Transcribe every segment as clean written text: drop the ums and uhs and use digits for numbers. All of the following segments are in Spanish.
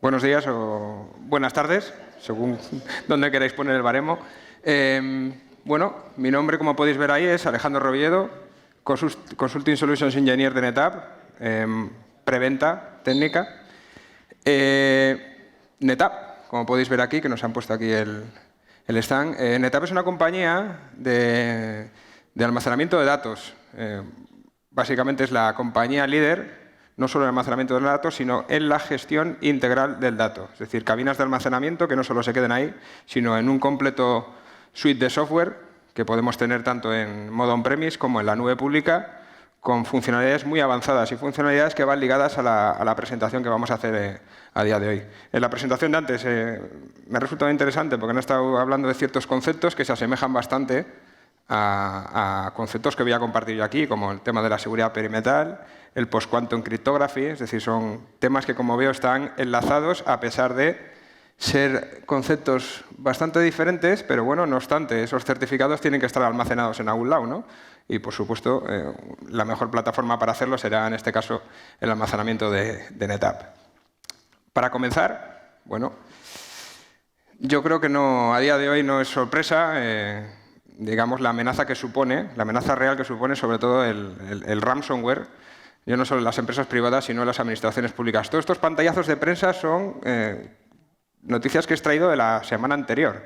Buenos días o buenas tardes, según donde queráis poner el baremo. Bueno, mi nombre, como podéis ver ahí, es Alejandro Robiedo, Consulting Solutions Engineer de NetApp, preventa técnica. NetApp, como podéis ver aquí, que nos han puesto aquí el stand. NetApp es una compañía de almacenamiento de datos. Básicamente es la compañía líder no solo en el almacenamiento de datos, sino en la gestión integral del dato. Es decir, cabinas de almacenamiento que no solo se queden ahí, sino en un completo suite de software que podemos tener tanto en modo on-premise como en la nube pública, con funcionalidades muy avanzadas y funcionalidades que van ligadas a la presentación que vamos a hacer a día de hoy. En la presentación de antes me ha resultado interesante porque han estado hablando de ciertos conceptos que se asemejan bastante a conceptos que voy a compartir yo aquí, como el tema de la seguridad perimetral, el post-quantum cryptography, es decir, son temas que, como veo, están enlazados a pesar de ser conceptos bastante diferentes, pero bueno, no obstante, esos certificados tienen que estar almacenados en algún lado, ¿no? Y, por supuesto, la mejor plataforma para hacerlo será, en este caso, el almacenamiento de NetApp. Para comenzar, bueno, yo creo que a día de hoy no es sorpresa, digamos, la amenaza que supone, la amenaza real que supone sobre todo el ransomware, ya no solo en las empresas privadas, sino en las administraciones públicas. Todos estos pantallazos de prensa son noticias que he extraído de la semana anterior.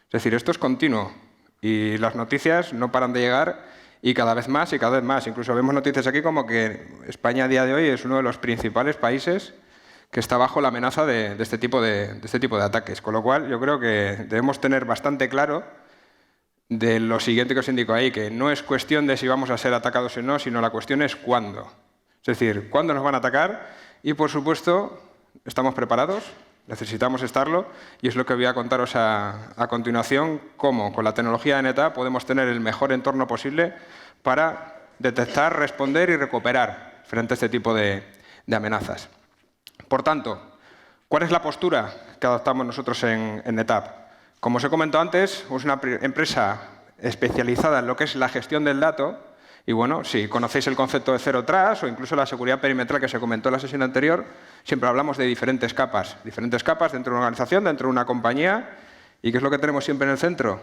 Es decir, esto es continuo y las noticias no paran de llegar y cada vez más y cada vez más. Incluso vemos noticias aquí como que España a día de hoy es uno de los principales países que está bajo la amenaza de este tipo de ataques. Con lo cual, yo creo que debemos tener bastante claro de lo siguiente que os indico ahí, que no es cuestión de si vamos a ser atacados o no, sino la cuestión es cuándo. Es decir, cuándo nos van a atacar y, por supuesto, estamos preparados, necesitamos estarlo y es lo que voy a contaros a continuación, cómo con la tecnología de NetApp podemos tener el mejor entorno posible para detectar, responder y recuperar frente a este tipo de amenazas. Por tanto, ¿cuál es la postura que adoptamos nosotros en NetApp? Como os he comentado antes, es una empresa especializada en lo que es la gestión del dato. Y bueno, si conocéis el concepto de Zero Trust o incluso la seguridad perimetral que se comentó en la sesión anterior, siempre hablamos de diferentes capas dentro de una organización, dentro de una compañía. ¿Y qué es lo que tenemos siempre en el centro?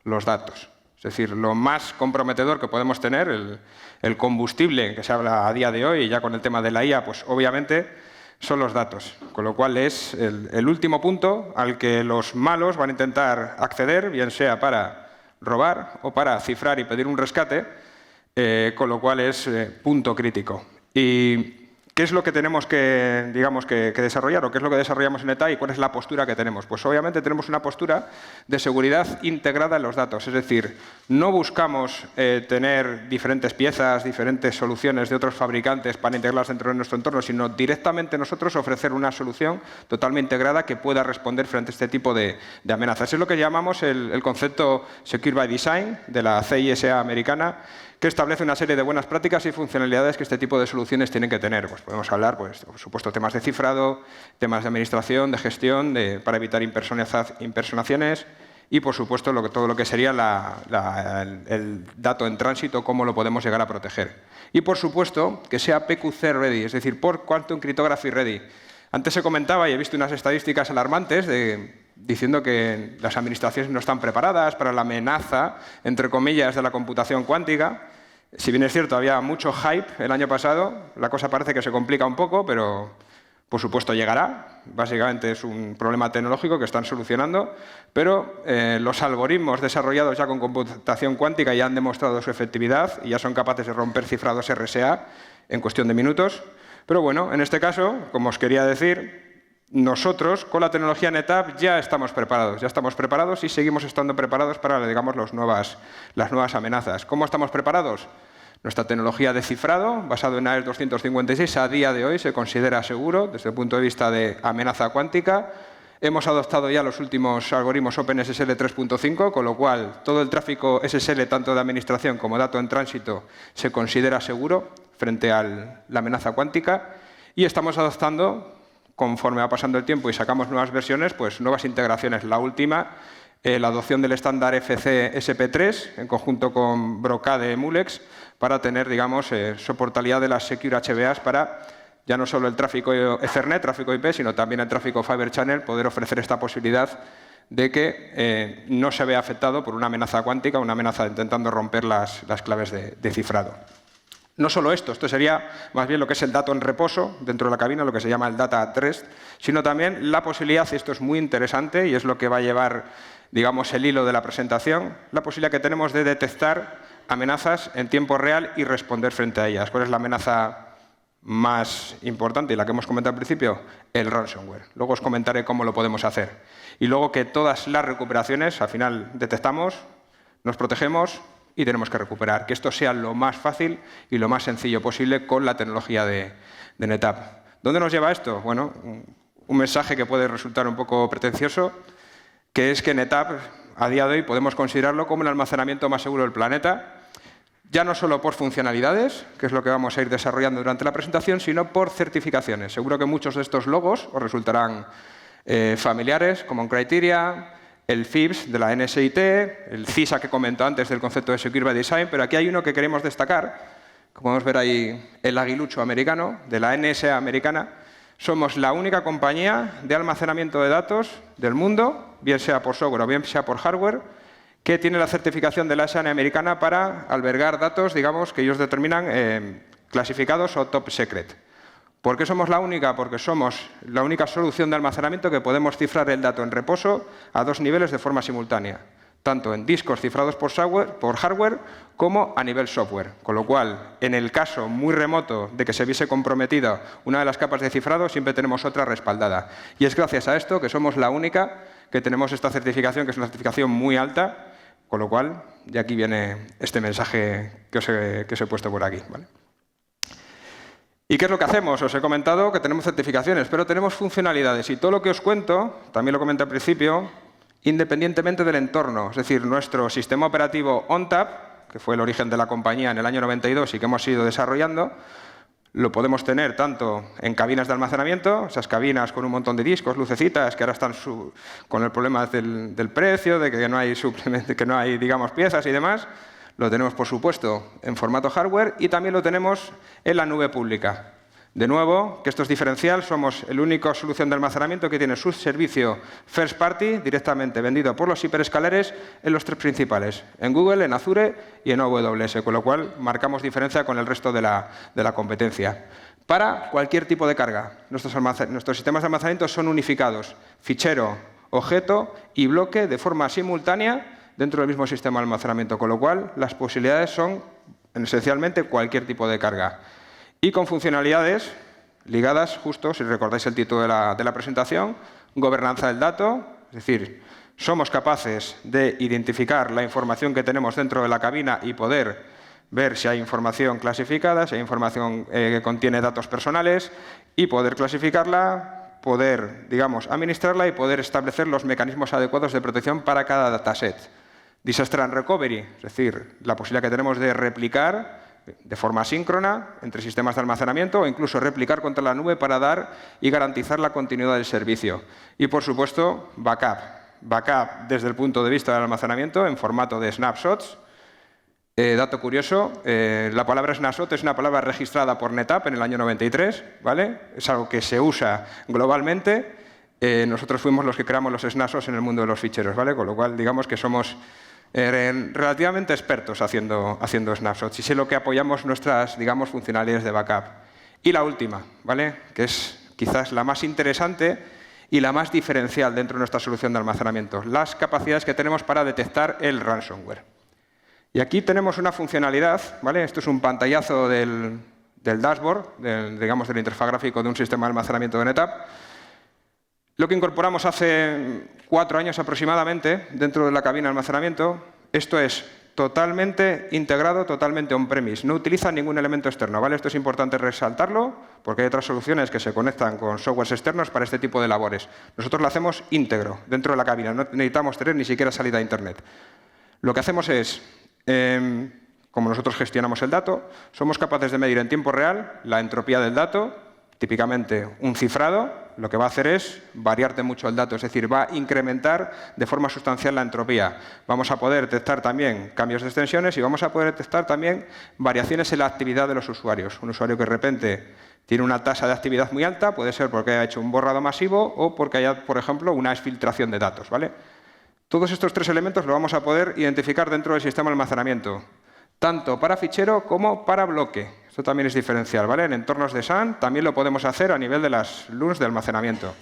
Los datos. Es decir, lo más comprometedor que podemos tener, el combustible que se habla a día de hoy, y ya con el tema de la IA, pues obviamente son los datos. Con lo cual es el último punto al que los malos van a intentar acceder, bien sea para robar o para cifrar y pedir un rescate, con lo cual es punto crítico. ¿Y qué es lo que tenemos que, digamos, que desarrollar o qué es lo que desarrollamos en NetApp y cuál es la postura que tenemos? Pues obviamente tenemos una postura de seguridad integrada en los datos. Es decir, no buscamos tener diferentes piezas, diferentes soluciones de otros fabricantes para integrarlas dentro de nuestro entorno, sino directamente nosotros ofrecer una solución totalmente integrada que pueda responder frente a este tipo de amenazas. Es lo que llamamos el concepto Secure by Design de la CISA americana, que establece una serie de buenas prácticas y funcionalidades que este tipo de soluciones tienen que tener. Pues podemos hablar, pues, por supuesto, temas de cifrado, temas de administración, de gestión, para evitar impersonaciones y, por supuesto, todo lo que sería el dato en tránsito, cómo lo podemos llegar a proteger. Y, por supuesto, que sea PQC ready, es decir, por Quantum Cryptography ready. Antes se comentaba, y he visto unas estadísticas alarmantes diciendo que las administraciones no están preparadas para la amenaza, entre comillas, de la computación cuántica. Si bien es cierto, había mucho hype el año pasado, la cosa parece que se complica un poco, pero por supuesto llegará. Básicamente es un problema tecnológico que están solucionando, pero los algoritmos desarrollados ya con computación cuántica ya han demostrado su efectividad y ya son capaces de romper cifrados RSA en cuestión de minutos. Pero bueno, en este caso, como os quería decir, nosotros con la tecnología NetApp ya estamos preparados y seguimos estando preparados para, digamos, las nuevas amenazas. ¿Cómo estamos preparados? Nuestra tecnología de cifrado, basado en AES 256, a día de hoy se considera seguro desde el punto de vista de amenaza cuántica. Hemos adoptado ya los últimos algoritmos OpenSSL 3.5, con lo cual todo el tráfico SSL, tanto de administración como dato en tránsito, se considera seguro frente a la amenaza cuántica. Y estamos adoptando, conforme va pasando el tiempo y sacamos nuevas versiones, pues nuevas integraciones. La última, la adopción del estándar FC SP3 en conjunto con Brocade Mulex para tener, digamos, soportabilidad de las Secure HBAs para ya no solo el tráfico Ethernet, tráfico IP, sino también el tráfico Fibre Channel, poder ofrecer esta posibilidad de que no se vea afectado por una amenaza cuántica, una amenaza intentando romper las claves de cifrado. No solo esto sería más bien lo que es el dato en reposo dentro de la cabina, lo que se llama el data at rest, sino también la posibilidad, y esto es muy interesante y es lo que va a llevar, digamos, el hilo de la presentación, la posibilidad que tenemos de detectar amenazas en tiempo real y responder frente a ellas. ¿Cuál es la amenaza más importante y la que hemos comentado al principio? El ransomware. Luego os comentaré cómo lo podemos hacer. Y luego que todas las recuperaciones, al final detectamos, nos protegemos y tenemos que recuperar. Que esto sea lo más fácil y lo más sencillo posible con la tecnología de NetApp. ¿Dónde nos lleva esto? Bueno, un mensaje que puede resultar un poco pretencioso, que es que NetApp, a día de hoy, podemos considerarlo como el almacenamiento más seguro del planeta, ya no solo por funcionalidades, que es lo que vamos a ir desarrollando durante la presentación, sino por certificaciones. Seguro que muchos de estos logos os resultarán familiares, como Criteria, el FIPS de la NSIT, el CISA que comentó antes del concepto de Secure by Design, pero aquí hay uno que queremos destacar, como podemos ver ahí, el aguilucho americano, de la NSA americana. Somos la única compañía de almacenamiento de datos del mundo, bien sea por software o bien sea por hardware, que tiene la certificación de la NSA americana para albergar datos, digamos, que ellos determinan clasificados o top secret. ¿Por qué somos la única? Porque somos la única solución de almacenamiento que podemos cifrar el dato en reposo a dos niveles de forma simultánea, tanto en discos cifrados por hardware como a nivel software. Con lo cual, en el caso muy remoto de que se viese comprometida una de las capas de cifrado, siempre tenemos otra respaldada. Y es gracias a esto que somos la única que tenemos esta certificación, que es una certificación muy alta, con lo cual, de aquí viene este mensaje que os he puesto por aquí, ¿vale? ¿Y qué es lo que hacemos? Os he comentado que tenemos certificaciones, pero tenemos funcionalidades. Y todo lo que os cuento, también lo comenté al principio, independientemente del entorno. Es decir, nuestro sistema operativo ONTAP, que fue el origen de la compañía en el año 92 y que hemos ido desarrollando, lo podemos tener tanto en cabinas de almacenamiento, esas cabinas con un montón de discos, lucecitas, que ahora están con el problema del precio, de que no hay que no hay, digamos, piezas y demás. Lo tenemos, por supuesto, en formato hardware y también lo tenemos en la nube pública. De nuevo, que esto es diferencial, somos la única solución de almacenamiento que tiene su servicio first party directamente vendido por los hiperescaleres en los tres principales, en Google, en Azure y en AWS, con lo cual marcamos diferencia con el resto de la competencia. Para cualquier tipo de carga, nuestros sistemas de almacenamiento son unificados, fichero, objeto y bloque de forma simultánea dentro del mismo sistema de almacenamiento, con lo cual las posibilidades son esencialmente cualquier tipo de carga. Y con funcionalidades ligadas, justo, si recordáis el título de la presentación, gobernanza del dato, es decir, somos capaces de identificar la información que tenemos dentro de la cabina y poder ver si hay información clasificada, si hay información que contiene datos personales y poder clasificarla, poder, digamos, administrarla y poder establecer los mecanismos adecuados de protección para cada dataset. Disaster and Recovery, es decir, la posibilidad que tenemos de replicar de forma asíncrona entre sistemas de almacenamiento o incluso replicar contra la nube para dar y garantizar la continuidad del servicio. Y, por supuesto, backup. Backup desde el punto de vista del almacenamiento en formato de snapshots. Dato curioso, la palabra snapshot es una palabra registrada por NetApp en el año 93, ¿vale? Es algo que se usa globalmente. Nosotros fuimos los que creamos los snapshots en el mundo de los ficheros, ¿vale? Con lo cual, digamos que somos relativamente expertos haciendo snapshots y sé lo que apoyamos nuestras, digamos, funcionalidades de backup. Y la última, ¿vale? Que es quizás la más interesante y la más diferencial dentro de nuestra solución de almacenamiento, las capacidades que tenemos para detectar el ransomware. Y aquí tenemos una funcionalidad, ¿vale? Esto es un pantallazo del dashboard, digamos, del interfaz gráfico de un sistema de almacenamiento de NetApp. Lo que incorporamos hace 4 años aproximadamente dentro de la cabina de almacenamiento, esto es totalmente integrado, totalmente on-premise. No utiliza ningún elemento externo, ¿vale? Esto es importante resaltarlo porque hay otras soluciones que se conectan con softwares externos para este tipo de labores. Nosotros lo hacemos íntegro dentro de la cabina, no necesitamos tener ni siquiera salida a Internet. Lo que hacemos es, como nosotros gestionamos el dato, somos capaces de medir en tiempo real la entropía del dato. Típicamente, un cifrado lo que va a hacer es variarte mucho el dato, es decir, va a incrementar de forma sustancial la entropía. Vamos a poder detectar también cambios de extensiones y vamos a poder detectar también variaciones en la actividad de los usuarios. Un usuario que de repente tiene una tasa de actividad muy alta, puede ser porque haya hecho un borrado masivo o porque haya, por ejemplo, una exfiltración de datos, ¿vale? Todos estos tres elementos lo vamos a poder identificar dentro del sistema de almacenamiento, tanto para fichero como para bloque. Esto también es diferencial, ¿vale? En entornos de SAN también lo podemos hacer a nivel de las LUNs de almacenamiento.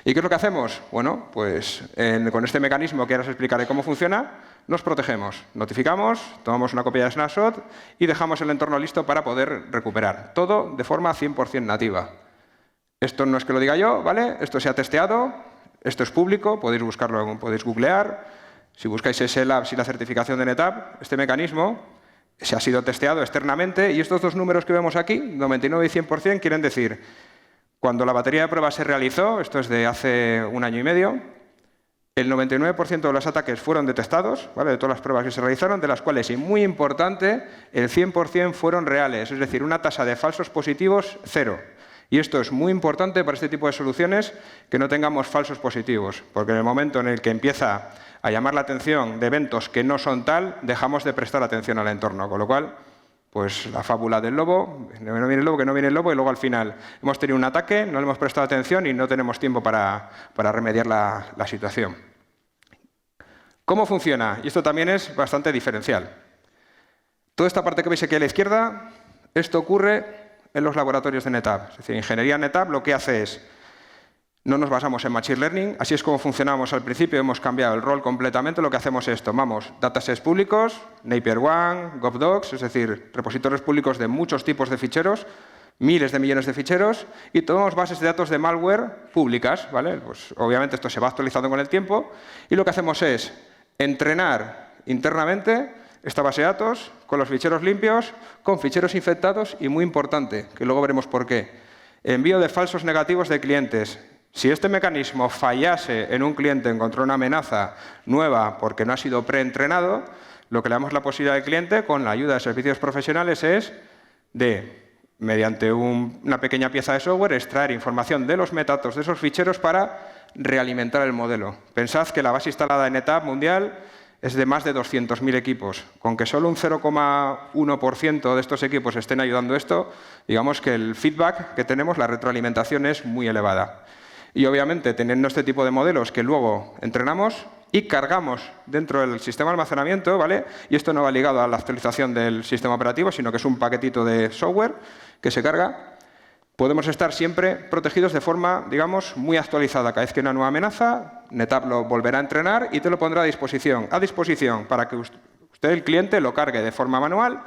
¿Y qué es lo que hacemos? Bueno, pues con este mecanismo que ahora os explicaré cómo funciona, nos protegemos, notificamos, tomamos una copia de snapshot y dejamos el entorno listo para poder recuperar. Todo de forma 100% nativa. Esto no es que lo diga yo, ¿vale? Esto se ha testeado, esto es público, podéis buscarlo, podéis googlear. Si buscáis SLabs y la certificación de NetApp, este mecanismo se ha sido testeado externamente y estos dos números que vemos aquí, 99 y 100%, quieren decir, cuando la batería de pruebas se realizó, esto es de hace 1 año y medio, el 99% de los ataques fueron detectados, ¿vale? De todas las pruebas que se realizaron, de las cuales, y muy importante, el 100% fueron reales, es decir, una tasa de falsos positivos 0. Y esto es muy importante para este tipo de soluciones, que no tengamos falsos positivos, porque en el momento en el que empieza a llamar la atención de eventos que no son tal, dejamos de prestar atención al entorno, con lo cual, pues la fábula del lobo, que no viene el lobo, que no viene el lobo, y luego al final hemos tenido un ataque, no le hemos prestado atención y no tenemos tiempo para remediar la situación. ¿Cómo funciona? Y esto también es bastante diferencial. Toda esta parte que veis aquí a la izquierda, esto ocurre en los laboratorios de NetApp. Es decir, ingeniería NetApp lo que hace es, no nos basamos en Machine Learning, así es como funcionábamos al principio, hemos cambiado el rol completamente, lo que hacemos es, tomamos datasets públicos, Napier One, GovDocs, es decir, repositorios públicos de muchos tipos de ficheros, miles de millones de ficheros, y tomamos bases de datos de malware públicas, ¿vale? Pues obviamente esto se va actualizando con el tiempo, y lo que hacemos es entrenar internamente esta base de datos con los ficheros limpios, con ficheros infectados y, muy importante, que luego veremos por qué, envío de falsos negativos de clientes. Si este mecanismo fallase en un cliente, encontró una amenaza nueva porque no ha sido preentrenado, lo que le damos la posibilidad al cliente, con la ayuda de servicios profesionales, es de, mediante una pequeña pieza de software, extraer información de los metadatos de esos ficheros para realimentar el modelo. Pensad que la base instalada en NetApp mundial es de más de 200.000 equipos. Con que solo un 0,1% de estos equipos estén ayudando esto, digamos que el feedback que tenemos, la retroalimentación es muy elevada. Y obviamente, teniendo este tipo de modelos que luego entrenamos y cargamos dentro del sistema de almacenamiento, ¿vale? Y esto no va ligado a la actualización del sistema operativo, sino que es un paquetito de software que se carga, podemos estar siempre protegidos de forma, digamos, muy actualizada. Cada vez que hay una nueva amenaza, NetApp lo volverá a entrenar y te lo pondrá a disposición para que usted, el cliente, lo cargue de forma manual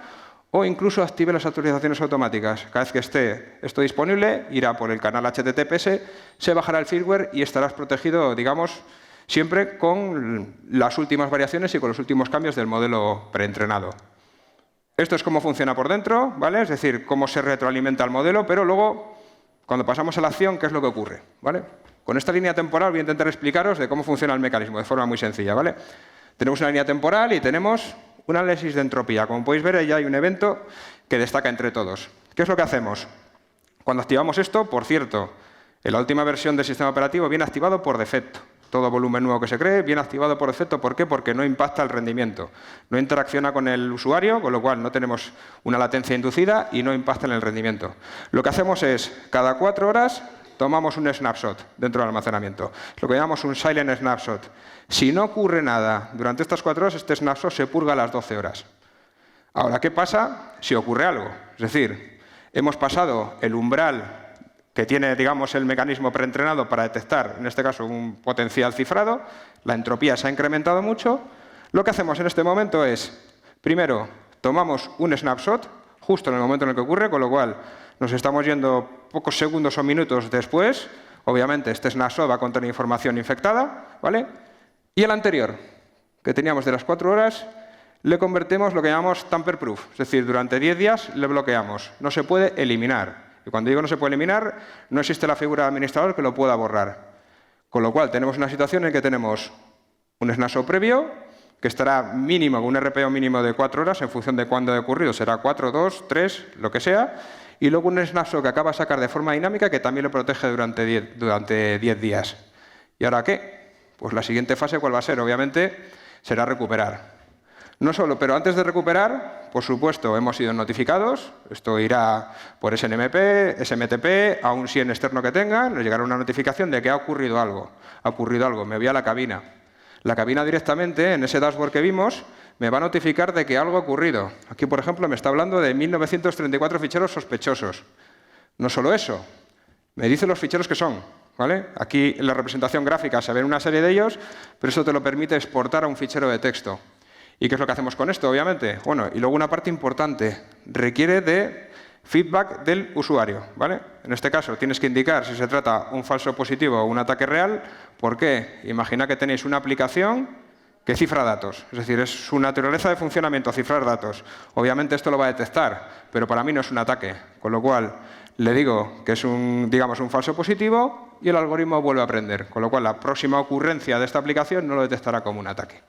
o incluso active las actualizaciones automáticas. Cada vez que esté esto disponible, irá por el canal HTTPS, se bajará el firmware y estarás protegido, digamos, siempre con las últimas variaciones y con los últimos cambios del modelo preentrenado. Esto es cómo funciona por dentro, ¿vale? Es decir, cómo se retroalimenta el modelo, pero luego, cuando pasamos a la acción, ¿qué es lo que ocurre? ¿Vale? Con esta línea temporal voy a intentar explicaros de cómo funciona el mecanismo de forma muy sencilla, ¿vale? Tenemos una línea temporal y tenemos un análisis de entropía. Como podéis ver, ya hay un evento que destaca entre todos. ¿Qué es lo que hacemos? Cuando activamos esto, por cierto, en la última versión del sistema operativo viene activado por defecto. Todo volumen nuevo que se cree viene activado por defecto. ¿Por qué? Porque no impacta el rendimiento. No interacciona con el usuario, con lo cual no tenemos una latencia inducida y no impacta en el rendimiento. Lo que hacemos es, cada 4 horas, tomamos un snapshot dentro del almacenamiento. Lo que llamamos un silent snapshot. Si no ocurre nada durante estas 4 horas, este snapshot se purga a las 12 horas. Ahora, ¿qué pasa si ocurre algo? Es decir, hemos pasado el umbral que tiene, digamos, el mecanismo preentrenado para detectar, en este caso, un potencial cifrado, la entropía se ha incrementado mucho. Lo que hacemos en este momento es, primero, tomamos un snapshot justo en el momento en el que ocurre, con lo cual nos estamos yendo pocos segundos o minutos después. Obviamente, este snapshot va a contener información infectada, ¿vale? Y el anterior, que teníamos de las 4 horas, le convertimos lo que llamamos tamper-proof, es decir, durante 10 días le bloqueamos, no se puede eliminar. Y cuando digo no se puede eliminar, no existe la figura de administrador que lo pueda borrar. Con lo cual, tenemos una situación en que tenemos un snapshot previo, que estará mínimo, con un RPO mínimo de 4 horas, en función de cuándo ha ocurrido, será 4, 2, 3, lo que sea, y luego un snapshot que acaba de sacar de forma dinámica que también lo protege durante 10 días. ¿Y ahora qué? Pues la siguiente fase, ¿cuál va a ser? Obviamente, será recuperar. No solo, pero antes de recuperar, por supuesto, hemos sido notificados. Esto irá por SNMP, SMTP, a un SIEM externo que tengan. Les llegará una notificación de que ha ocurrido algo. Ha ocurrido algo. Me voy a la cabina. La cabina directamente, en ese dashboard que vimos, me va a notificar de que algo ha ocurrido. Aquí, por ejemplo, me está hablando de 1934 ficheros sospechosos. No solo eso, me dice los ficheros que son. ¿Vale? Aquí en la representación gráfica se ven una serie de ellos, pero eso te lo permite exportar a un fichero de texto. ¿Y qué es lo que hacemos con esto, obviamente? Bueno, y luego una parte importante, requiere de feedback del usuario. ¿Vale? En este caso tienes que indicar si se trata un falso positivo o un ataque real. ¿Por qué? Imagina que tenéis una aplicación que cifra datos. Es decir, es su naturaleza de funcionamiento cifrar datos. Obviamente esto lo va a detectar, pero para mí no es un ataque. Con lo cual, le digo que es digamos, un falso positivo y el algoritmo vuelve a aprender. Con lo cual, la próxima ocurrencia de esta aplicación no lo detectará como un ataque.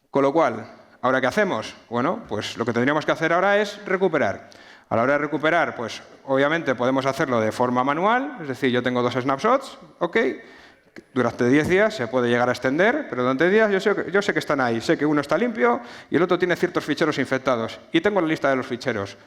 Con lo cual, ¿ahora qué hacemos? Bueno, pues lo que tendríamos que hacer ahora es recuperar. A la hora de recuperar, pues obviamente podemos hacerlo de forma manual. Es decir, yo tengo 2 snapshots, ¿ok? Durante 10 días se puede llegar a extender, pero durante 10 días yo sé que están ahí. Sé que uno está limpio y el otro tiene ciertos ficheros infectados. Y tengo la lista de los ficheros.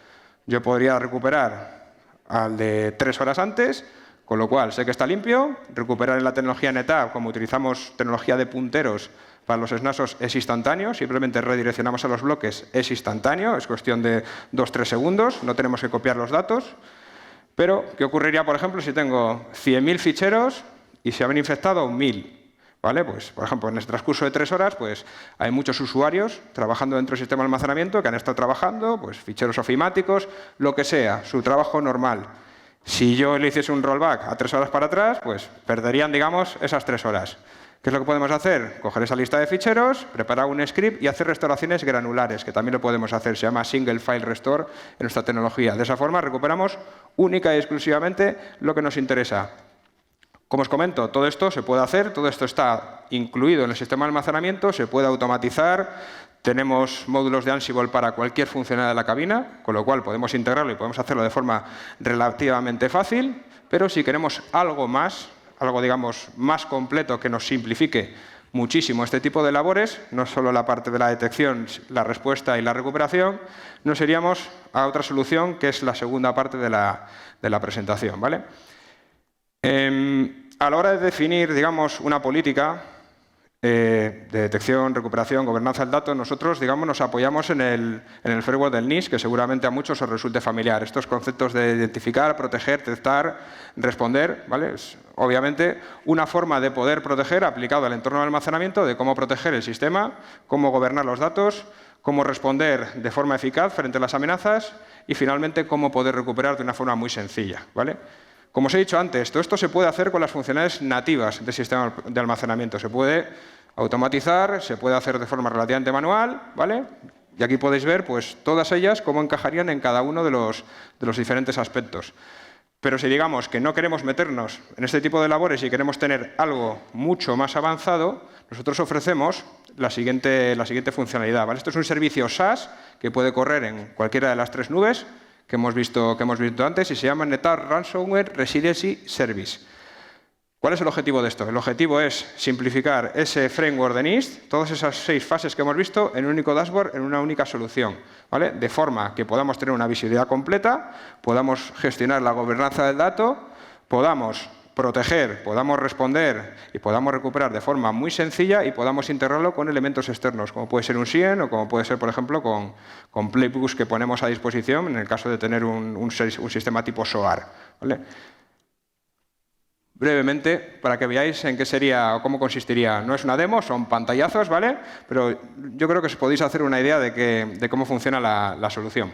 Yo podría recuperar al de 3 horas antes, con lo cual sé que está limpio. Recuperar en la tecnología NetApp, como utilizamos tecnología de punteros para los snapshots, es instantáneo. Simplemente redireccionamos a los bloques, es instantáneo. Es cuestión de 2-3 segundos. No tenemos que copiar los datos. Pero, ¿qué ocurriría, por ejemplo, si tengo 100.000 ficheros y se han infectado 1.000? ¿Vale? Pues, por ejemplo, en el transcurso de 3 horas pues, hay muchos usuarios trabajando dentro del sistema de almacenamiento que han estado trabajando, pues, ficheros ofimáticos, lo que sea, su trabajo normal. Si yo le hiciese un rollback a 3 horas para atrás, pues perderían, digamos, esas 3 horas. ¿Qué es lo que podemos hacer? Coger esa lista de ficheros, preparar un script y hacer restauraciones granulares, que también lo podemos hacer. Se llama Single File Restore en nuestra tecnología. De esa forma recuperamos única y exclusivamente lo que nos interesa. Como os comento, todo esto se puede hacer, todo esto está incluido en el sistema de almacenamiento, se puede automatizar, tenemos módulos de Ansible para cualquier funcionalidad de la cabina, con lo cual podemos integrarlo y podemos hacerlo de forma relativamente fácil, pero si queremos algo más, algo digamos más completo que nos simplifique muchísimo este tipo de labores, no solo la parte de la detección, la respuesta y la recuperación, nos iríamos a otra solución que es la segunda parte de la presentación, ¿vale? A la hora de definir, digamos, una política de detección, recuperación, gobernanza del dato, nosotros, digamos, nos apoyamos en el framework del NIST, que seguramente a muchos os resulte familiar. Estos conceptos de identificar, proteger, detectar, responder, ¿vale? Es, obviamente, una forma de poder proteger aplicado al entorno de almacenamiento, de cómo proteger el sistema, cómo gobernar los datos, cómo responder de forma eficaz frente a las amenazas y, finalmente, cómo poder recuperar de una forma muy sencilla, ¿vale? Como os he dicho antes, todo esto se puede hacer con las funcionalidades nativas del sistema de almacenamiento. Se puede automatizar, se puede hacer de forma relativamente manual, ¿vale? Y aquí podéis ver pues, todas ellas cómo encajarían en cada uno de los diferentes aspectos. Pero si digamos que no queremos meternos en este tipo de labores y queremos tener algo mucho más avanzado, nosotros ofrecemos la siguiente funcionalidad, ¿vale? Esto es un servicio SaaS que puede correr en cualquiera de las 3 nubes que hemos visto antes y se llama NetApp Ransomware Resiliency Service. ¿Cuál es el objetivo de esto? El objetivo es simplificar ese framework de NIST, todas esas 6 fases que hemos visto, en un único dashboard, en una única solución, ¿vale? De forma que podamos tener una visibilidad completa, podamos gestionar la gobernanza del dato, podamos proteger, podamos responder y podamos recuperar de forma muy sencilla y podamos integrarlo con elementos externos, como puede ser un SIEM o como puede ser, por ejemplo, con playbooks que ponemos a disposición en el caso de tener un sistema tipo SOAR, ¿vale? Brevemente, para que veáis en qué sería o cómo consistiría. No es una demo, son pantallazos, ¿vale? Pero yo creo que os podéis hacer una idea de cómo funciona la solución.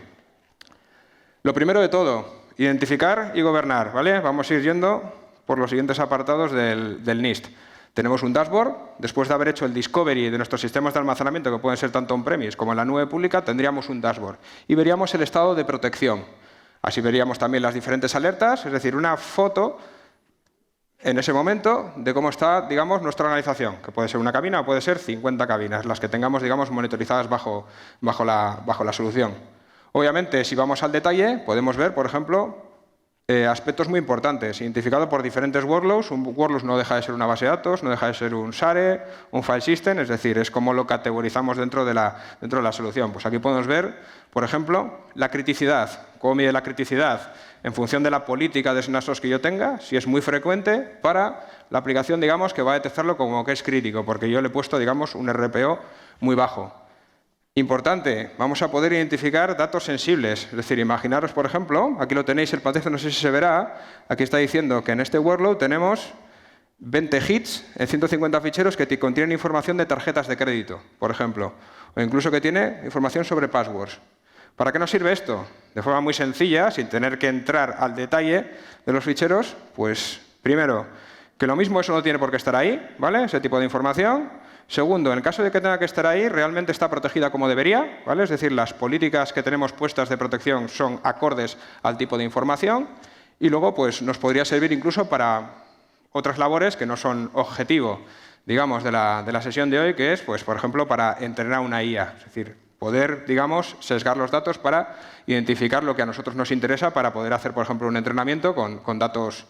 Lo primero de todo, identificar y gobernar, ¿vale? Vamos a ir yendo por los siguientes apartados del NIST. Tenemos un dashboard. Después de haber hecho el discovery de nuestros sistemas de almacenamiento, que pueden ser tanto on-premise como en la nube pública, tendríamos un dashboard. Y veríamos el estado de protección. Así veríamos también las diferentes alertas, es decir, una foto en ese momento de cómo está, digamos, nuestra organización, que puede ser una cabina o puede ser 50 cabinas, las que tengamos, digamos, monitorizadas bajo la solución. Obviamente, si vamos al detalle, podemos ver, por ejemplo, aspectos muy importantes, identificado por diferentes workloads. Un workload no deja de ser una base de datos, no deja de ser un SARE, un file system, es decir, es como lo categorizamos dentro de la solución. Pues aquí podemos ver, por ejemplo, la criticidad. ¿Cómo mide la criticidad? En función de la política de snapshots que yo tenga, si es muy frecuente, para la aplicación, digamos, que va a detectarlo como que es crítico, porque yo le he puesto, digamos, un RPO muy bajo. Importante, vamos a poder identificar datos sensibles. Es decir, imaginaros, por ejemplo, aquí lo tenéis, el patético, no sé si se verá, aquí está diciendo que en este workload tenemos 20 hits en 150 ficheros que contienen información de tarjetas de crédito, por ejemplo, o incluso que tiene información sobre passwords. ¿Para qué nos sirve esto? De forma muy sencilla, sin tener que entrar al detalle de los ficheros, pues primero, que lo mismo eso no tiene por qué estar ahí, ¿vale? Ese tipo de información. Segundo, en el caso de que tenga que estar ahí, realmente está protegida como debería, ¿vale? Es decir, las políticas que tenemos puestas de protección son acordes al tipo de información. Y luego, pues, nos podría servir incluso para otras labores que no son objetivo, digamos, de la sesión de hoy, que es, pues, por ejemplo, para entrenar una IA. Es decir, poder, digamos, sesgar los datos para identificar lo que a nosotros nos interesa para poder hacer, por ejemplo, un entrenamiento con datos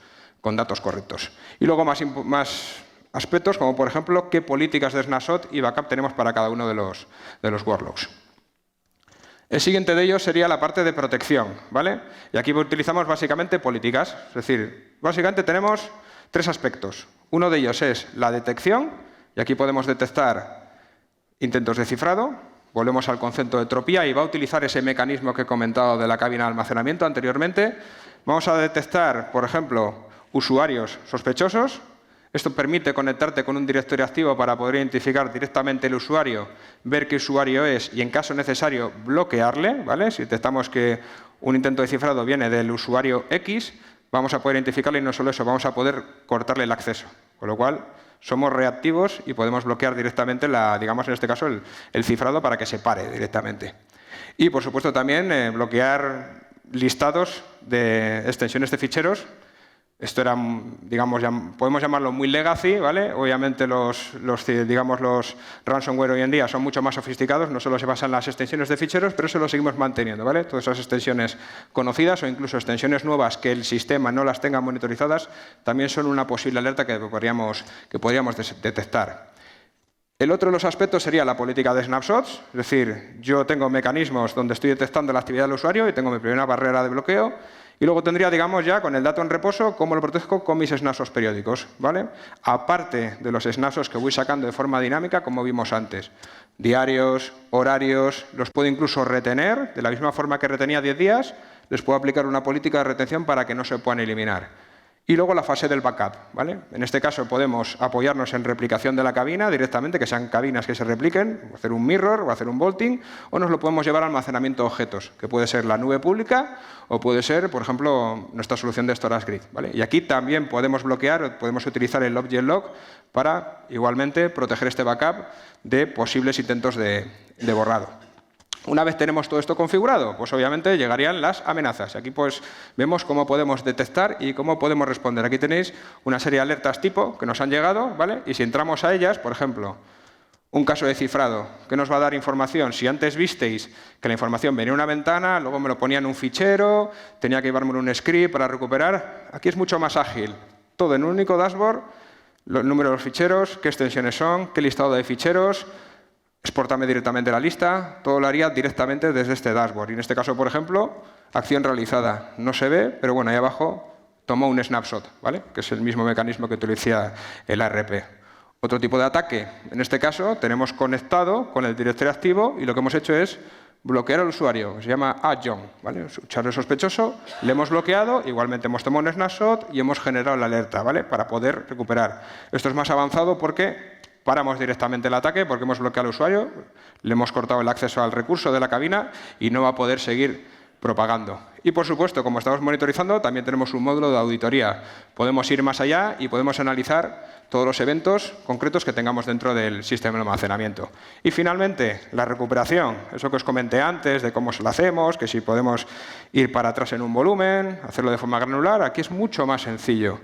correctos. Y luego más aspectos, como por ejemplo, qué políticas de snapshot y backup tenemos para cada uno de los workloads. El siguiente de ellos sería la parte de protección, ¿vale? Y aquí utilizamos básicamente políticas. Es decir, básicamente tenemos tres aspectos. Uno de ellos es la detección, y aquí podemos detectar intentos de cifrado. Volvemos al concepto de entropía y va a utilizar ese mecanismo que he comentado de la cabina de almacenamiento anteriormente. Vamos a detectar, por ejemplo, usuarios sospechosos. Esto permite conectarte con un directorio activo para poder identificar directamente el usuario, ver qué usuario es y, en caso necesario, bloquearle, ¿vale? Si detectamos que un intento de cifrado viene del usuario X, vamos a poder identificarle y no solo eso, vamos a poder cortarle el acceso. Con lo cual, somos reactivos y podemos bloquear directamente, digamos en este caso, el cifrado para que se pare directamente. Y, por supuesto, también bloquear listados de extensiones de ficheros. Esto era, digamos, podemos llamarlo muy legacy, ¿vale? Obviamente los ransomware hoy en día son mucho más sofisticados, no solo se basan en las extensiones de ficheros, pero eso lo seguimos manteniendo, ¿vale? Todas esas extensiones conocidas o incluso extensiones nuevas que el sistema no las tenga monitorizadas también son una posible alerta que podríamos detectar. El otro de los aspectos sería la política de snapshots, es decir, yo tengo mecanismos donde estoy detectando la actividad del usuario y tengo mi primera barrera de bloqueo. Y luego tendría, digamos, ya con el dato en reposo, cómo lo protejo con mis snapshots periódicos, ¿vale? Aparte de los snapshots que voy sacando de forma dinámica, como vimos antes. Diarios, horarios, los puedo incluso retener, de la misma forma que retenía 10 días, les puedo aplicar una política de retención para que no se puedan eliminar. Y luego la fase del backup, ¿vale? En este caso podemos apoyarnos en replicación de la cabina directamente, que sean cabinas que se repliquen, hacer un mirror o hacer un vaulting, o nos lo podemos llevar al almacenamiento de objetos, que puede ser la nube pública o puede ser, por ejemplo, nuestra solución de Storage Grid, ¿vale? Y aquí también podemos bloquear, podemos utilizar el Object Log para igualmente proteger este backup de posibles intentos de borrado. Una vez tenemos todo esto configurado, pues obviamente llegarían las amenazas. Aquí pues vemos cómo podemos detectar y cómo podemos responder. Aquí tenéis una serie de alertas tipo que nos han llegado, ¿vale? Y si entramos a ellas, por ejemplo, un caso de cifrado, ¿qué nos va a dar información? Si antes visteis que la información venía en una ventana, luego me lo ponía en un fichero, tenía que llevarme un script para recuperar, aquí es mucho más ágil. Todo en un único dashboard, los números de los ficheros, qué extensiones son, qué listado de ficheros, exportarme directamente la lista, todo lo haría directamente desde este dashboard. Y en este caso, por ejemplo, acción realizada. No se ve, pero bueno, ahí abajo tomó un snapshot, ¿vale? Que es el mismo mecanismo que utiliza el ARP. Otro tipo de ataque, en este caso, tenemos conectado con el directorio activo y lo que hemos hecho es bloquear al usuario, que se llama add-john, ¿vale? Usuario sospechoso, le hemos bloqueado, igualmente hemos tomado un snapshot y hemos generado la alerta, ¿vale? Para poder recuperar. Esto es más avanzado porque paramos directamente el ataque porque hemos bloqueado al usuario, le hemos cortado el acceso al recurso de la cabina y no va a poder seguir propagando. Y, por supuesto, como estamos monitorizando, también tenemos un módulo de auditoría. Podemos ir más allá y podemos analizar todos los eventos concretos que tengamos dentro del sistema de almacenamiento. Y, finalmente, la recuperación. Eso que os comenté antes de cómo se lo hacemos, que si podemos ir para atrás en un volumen, hacerlo de forma granular, aquí es mucho más sencillo.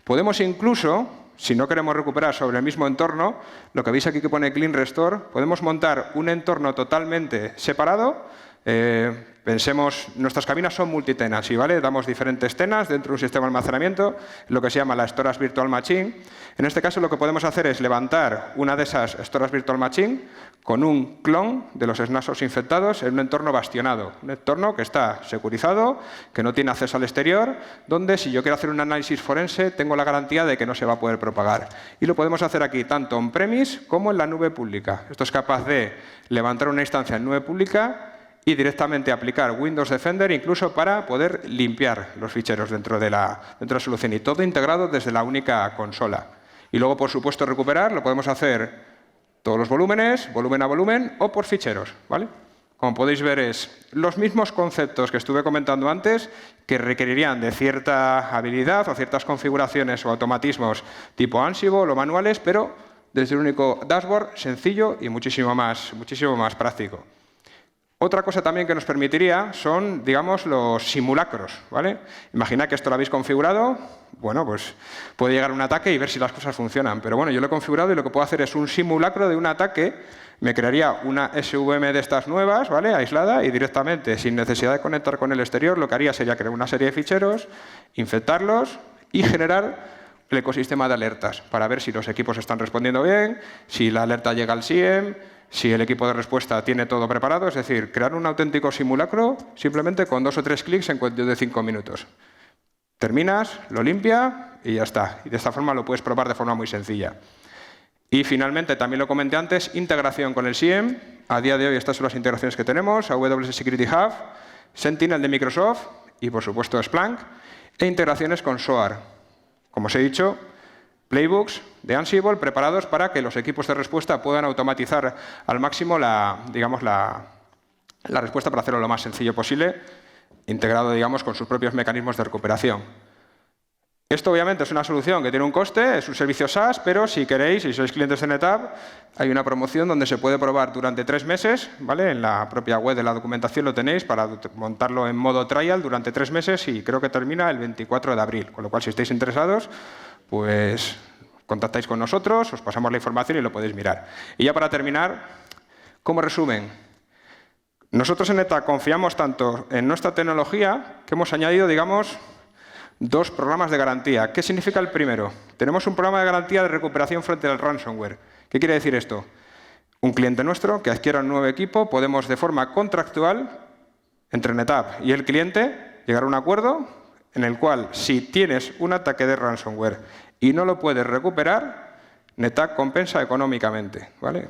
Podemos incluso, si no queremos recuperar sobre el mismo entorno, lo que veis aquí que pone Clean Restore, podemos montar un entorno totalmente separado Pensemos, nuestras cabinas son multitenancy, ¿vale? Damos diferentes tenas dentro de un sistema de almacenamiento, lo que se llama la Storage Virtual Machine. En este caso, lo que podemos hacer es levantar una de esas Storage Virtual Machine con un clon de los snapshots infectados en un entorno bastionado, un entorno que está securizado, que no tiene acceso al exterior, donde si yo quiero hacer un análisis forense, tengo la garantía de que no se va a poder propagar. Y lo podemos hacer aquí tanto on-premise como en la nube pública. Esto es capaz de levantar una instancia en nube pública y directamente aplicar Windows Defender incluso para poder limpiar los ficheros dentro de la solución, y todo integrado desde la única consola. Y luego, por supuesto, recuperar, lo podemos hacer todos los volúmenes, volumen a volumen o por ficheros, ¿vale? Como podéis ver, es los mismos conceptos que estuve comentando antes, que requerirían de cierta habilidad o ciertas configuraciones o automatismos tipo Ansible o manuales, pero desde un único dashboard sencillo y muchísimo más práctico. Otra cosa también que nos permitiría son, digamos, los simulacros, ¿vale? Imaginad que esto lo habéis configurado, bueno, pues puede llegar un ataque y ver si las cosas funcionan. Pero bueno, yo lo he configurado y lo que puedo hacer es un simulacro de un ataque. Me crearía una SVM de estas nuevas, ¿vale? Aislada, y directamente, sin necesidad de conectar con el exterior, lo que haría sería crear una serie de ficheros, infectarlos y generar el ecosistema de alertas para ver si los equipos están respondiendo bien, si la alerta llega al SIEM, si el equipo de respuesta tiene todo preparado, es decir, crear un auténtico simulacro simplemente con 2 o 3 clics en cuestión de 5 minutos. Terminas, lo limpia y ya está. Y de esta forma lo puedes probar de forma muy sencilla. Y finalmente, también lo comenté antes, integración con el SIEM. A día de hoy estas son las integraciones que tenemos, AWS Security Hub, Sentinel de Microsoft y, por supuesto, Splunk, e integraciones con SOAR. Como os he dicho, playbooks de Ansible preparados para que los equipos de respuesta puedan automatizar al máximo la respuesta para hacerlo lo más sencillo posible, integrado, digamos, con sus propios mecanismos de recuperación. Esto, obviamente, es una solución que tiene un coste, es un servicio SaaS, pero si queréis, si sois clientes de NetApp, hay una promoción donde se puede probar durante 3 meses, ¿vale? En la propia web de la documentación lo tenéis para montarlo en modo trial durante 3 meses y creo que termina el 24 de abril. Con lo cual, si estáis interesados, pues contactáis con nosotros, os pasamos la información y lo podéis mirar. Y ya para terminar, como resumen, nosotros en NetApp confiamos tanto en nuestra tecnología que hemos añadido, digamos, 2 programas de garantía. ¿Qué significa el primero? Tenemos un programa de garantía de recuperación frente al ransomware. ¿Qué quiere decir esto? Un cliente nuestro que adquiera un nuevo equipo, podemos de forma contractual, entre NetApp y el cliente, llegar a un acuerdo en el cual, si tienes un ataque de ransomware y no lo puedes recuperar, NetApp compensa económicamente, ¿vale?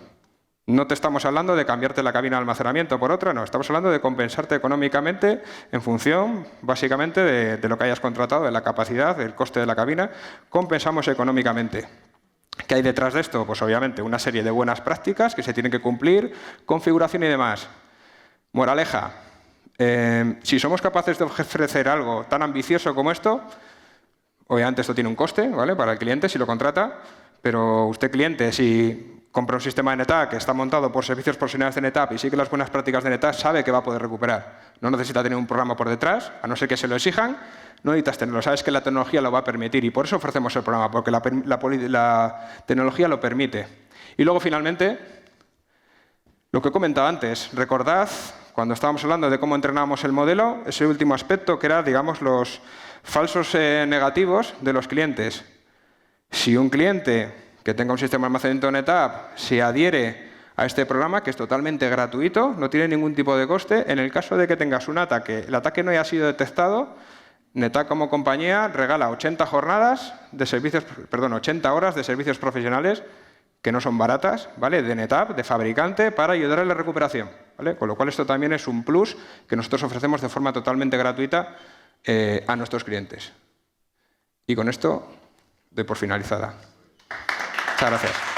No te estamos hablando de cambiarte la cabina de almacenamiento por otra, no. Estamos hablando de compensarte económicamente en función, básicamente, de lo que hayas contratado, de la capacidad, del coste de la cabina. Compensamos económicamente. ¿Qué hay detrás de esto? Pues obviamente una serie de buenas prácticas que se tienen que cumplir, configuración y demás. Moraleja. Si somos capaces de ofrecer algo tan ambicioso como esto, obviamente esto tiene un coste, ¿vale? Para el cliente si lo contrata, pero usted, cliente, si compra un sistema de NetApp que está montado por servicios profesionales de NetApp y sigue las buenas prácticas de NetApp, sabe que va a poder recuperar. No necesita tener un programa por detrás, a no ser que se lo exijan, no necesitas tenerlo. Sabes que la tecnología lo va a permitir y por eso ofrecemos el programa, porque la tecnología lo permite. Y luego, finalmente, lo que he comentado antes, recordad, cuando estábamos hablando de cómo entrenábamos el modelo, ese último aspecto que era, digamos, los falsos negativos de los clientes. Si un cliente que tenga un sistema de almacenamiento de NetApp se adhiere a este programa, que es totalmente gratuito, no tiene ningún tipo de coste, en el caso de que tengas un ataque, el ataque no haya sido detectado, NetApp como compañía regala 80 horas de servicios profesionales, que no son baratas, ¿vale? De NetApp, de fabricante, para ayudar en la recuperación, ¿vale? Con lo cual esto también es un plus que nosotros ofrecemos de forma totalmente gratuita a nuestros clientes. Y con esto doy por finalizada. Muchas gracias.